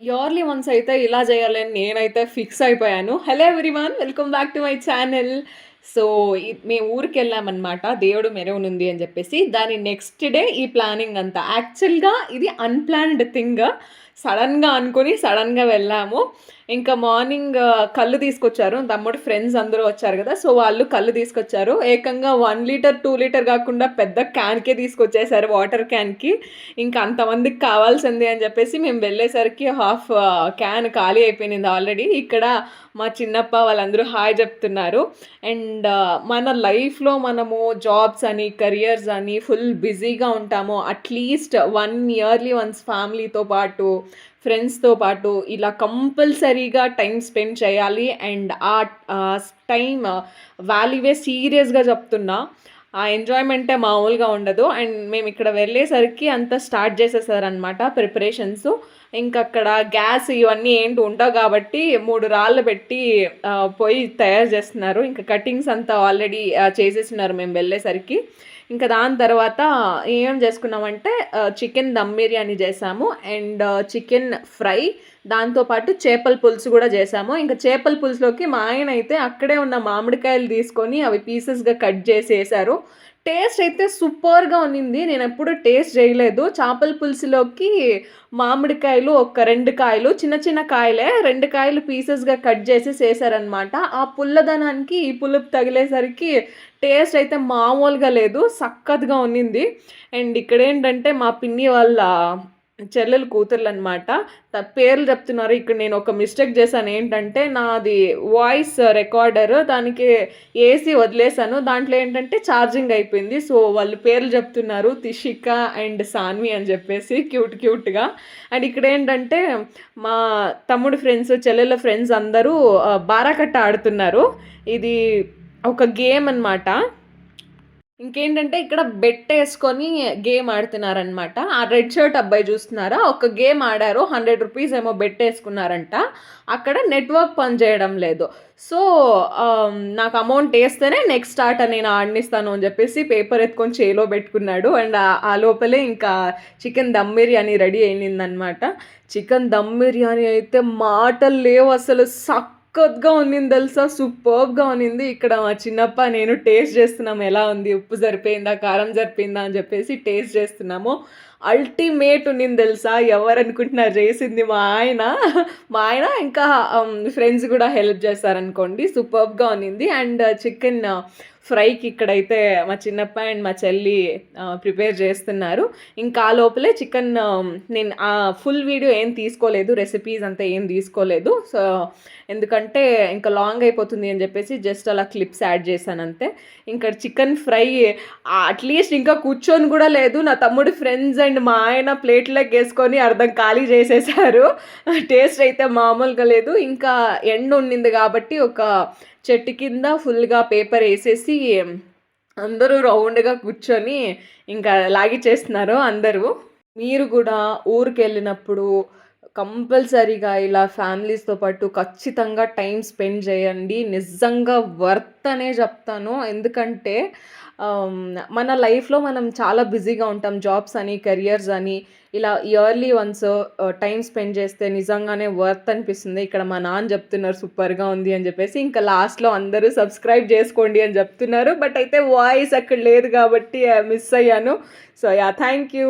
Yearly once అయితే ఇలా చేయాలని నేనైతే ఫిక్స్ అయిపోయాను. Hello everyone, welcome back to my channel. So, మేము ఊరికెళ్ళామనమాట. దేవుడు మెరవనుంది అని చెప్పేసి. దాని నెక్స్ట్ డే ఈ ప్లానింగ్ అంతా. యాక్చువల్‌గా ఇది అన్‌ప్లాన్డ్ థింగ్. సడెన్‌గా అనుకోని సడెన్‌గా వెళ్ళాము. ఇంకా మార్నింగ్ కల్లు తీసుకొచ్చారు. తమ్ముడు ఫ్రెండ్స్ అందరూ వచ్చారు కదా! సో, వాళ్ళు కల్లు తీసుకొచ్చారు. ఏకంగా 1 లీటర్, 2 లీటర్ కాకుండా పెద్ద క్యాన్‌కే తీసుకొచ్చేసారు, వాటర్ క్యాన్‌కి. ఇంకా అంతమందికి కావాల్సింది అని చెప్పేసి మేము వెళ్ళేసరికి హాఫ్ క్యాన్ ఖాళీ అయిపోయింది ఆల్రెడీ. ఇక్కడ మా చిన్నప్ప వాళ్ళందరూ హాయ్ చెప్తున్నారు. అండ్ మన లైఫ్‌లో మనము జాబ్స్ అని, కెరియర్స్ అని ఫుల్ బిజీగా ఉంటాము. అట్‌లీస్ట్ 1 ఇయర్లీ వన్స్ ఫ్యామిలీతో పాటు, ఫ్రెండ్స్‌తో పాటు ఇలా కంపల్సరీగా టైం స్పెండ్ చేయాలి. అండ్ ఆ టైమ్ వాల్యువే సీరియస్‌గా చెప్తున్నా. ఆ ఎంజాయ్‌మెంటే మామూలుగా ఉండదు. అండ్ మేమిక్కడ వెళ్ళేసరికి అంతా స్టార్ట్ చేసేసారనమాట ప్రిపరేషన్స్. ఇంకక్కడ గ్యాస్ ఇవన్నీ ఏంటి ఉండవు కాబట్టి 3 రాళ్ళు పెట్టి పొయ్యి తయారు చేస్తున్నారు. ఇంకా కటింగ్స్ అంతా ఆల్రెడీ చేసేసినారు మేము వెళ్ళేసరికి. ఇంకా దాని తర్వాత ఏమేం చేసుకున్నామంటే చికెన్ దమ్ బిర్యానీ చేసాము. అండ్ చికెన్ ఫ్రై, దాంతో పాటు చేపల పులుసు కూడా చేసాము. ఇంకా చేపల పులుసులోకి మా ఆయన అయితే అక్కడే ఉన్న మామిడికాయలు తీసుకొని అవి పీసెస్‌గా కట్ చేసి ఏశారు. టేస్ట్ అయితే సూపర్‌గా ఉన్నింది. నేనెప్పుడు టేస్ట్ చేయలేదు. చేపల పులుసులోకి మామిడికాయలు ఒక 2 కాయలు, చిన్న చిన్న కాయలే 2 కాయలు పీసెస్‌గా కట్ చేసేసి ఏశారనమాట. ఆ పుల్లదనానికి ఈ పులుపు తగిలేసరికి టేస్ట్ అయితే మామూలుగా లేదు. సక్కత్తుగా ఉన్నింది. అండ్ ఇక్కడేంటంటే మా పిన్ని వాళ్ళ చెల్లెలు కూతుర్లనమాట. పేర్లు చెప్తున్నారు. ఇక్కడ నేను ఒక మిస్టేక్ చేశాను. ఏంటంటే నాది వాయిస్ రికార్డర్ దానికి ఏసి వదిలేసాను. దాంట్లో ఏంటంటే ఛార్జింగ్ అయిపోయింది. సో, వాళ్ళు పేర్లు చెప్తున్నారు. తిషిక అండ్ సాన్వి అని చెప్పేసి క్యూట్‌గా. అండ్ ఇక్కడేంటంటే మా తమ్ముడు ఫ్రెండ్స్, చెల్లెళ్ళ ఫ్రెండ్స్ అందరూ బారాకట్ట ఆడుతున్నారు. ఇది ఒక గేమ్ అనమాట. ఇంకేంటంటే ఇక్కడ బెట్టేసుకొని గేమ్ ఆడుతున్నారనమాట. ఆ రెడ్ షర్ట్ అబ్బాయి చూస్తున్నారా? ఒక గేమ్ ఆడారు. ₹100 ఏమో బెట్టేసుకున్నారంట. అక్కడ నెట్వర్క్ పనిచేయడం లేదు. సో, నాకు అమౌంట్ ఏస్తేనే నెక్స్ట్ ఆట నేను ఆడనిస్తాను అని చెప్పేసి పేపర్ ఎత్తుకొని చేలో పెట్టుకున్నాడు. అండ్ ఆ లోపలే ఇంకా చికెన్ దమ్ బిర్యానీ రెడీ అయిందనమాట. చికెన్ దమ్ బిర్యానీ అయితే మాటలు లేవు అసలు. సక్కత్తుగా ఉన్నింది తెలుసా! సూపర్బ్‌గా ఉన్నింది. ఇక్కడ మా చిన్నప్ప నేను టేస్ట్ చేస్తున్నాం ఎలా ఉంది, ఉప్పు సరిపోయిందా, కారం సరిపోయిందా అని చెప్పేసి టేస్ట్ చేస్తున్నాము. అల్టిమేట్ ఉన్నింది తెలుసా! ఎవరనుకుంటున్నారు చేసింది మా ఆయన. మా ఆయన ఇంకా ఫ్రెండ్స్ కూడా హెల్ప్ చేశారనుకోండి. సూపర్బ్‌గా ఉన్నింది. అండ్ చికెన్ ఫ్రైకి ఇక్కడైతే మా చిన్నప్ప అండ్ మా చెల్లి ప్రిపేర్ చేస్తున్నారు. ఇంకా ఆ లోపలే చికెన్ నేను ఫుల్ వీడియో ఏం తీసుకోలేదు. రెసిపీస్ అంతా ఏం తీసుకోలేదు. సో, ఎందుకంటే ఇంకా లాంగ్ అయిపోతుంది అని చెప్పేసి జస్ట్ అలా క్లిప్స్ యాడ్ చేశాను అంతే. ఇంకా చికెన్ ఫ్రై అట్లీస్ట్ ఇంకా కూర్చొని కూడా లేదు. నా తమ్ముడు ఫ్రెండ్స్ అండ్ మా ఆయన ప్లేట్లోకి వేసుకొని అర్థం ఖాళీ చేసేసారు. టేస్ట్ అయితే మామూలుగా లేదు. ఇంకా ఎండ ఉన్నింది కాబట్టి ఒక చెట్టు కింద ఫుల్గా పేపర్ వేసేసి అందరూ రౌండ్గా కూర్చొని ఇంకా లాగిచ్చేస్తున్నారు అందరూ. మీరు కూడా ఊరికెళ్ళినప్పుడు కంపల్సరీగా ఇలా ఫ్యామిలీస్‌తో పాటు ఖచ్చితంగా టైం స్పెండ్ చేయండి. నిజంగా వర్త్ అనే చెప్తాను. ఎందుకంటే ఆహ్, మన లైఫ్‌లో మనం చాలా బిజీగా ఉంటాం. జాబ్స్ అని, కెరియర్స్ అని ఇలా ఇయర్లీ వన్స్ టైం స్పెండ్ చేస్తే నిజంగానే వర్త్ అనిపిస్తుంది. ఇక్కడ మా నాన్న చెప్తున్నారు సూపర్‌గా ఉంది అని చెప్పేసి. ఇంకా లాస్ట్‌లో అందరూ సబ్స్క్రైబ్ చేసుకోండి అని చెప్తున్నారు. బట్ అయితే వాయిస్ అక్కడ లేదు కాబట్టి మిస్ అయ్యాను. So, yeah! Thank you.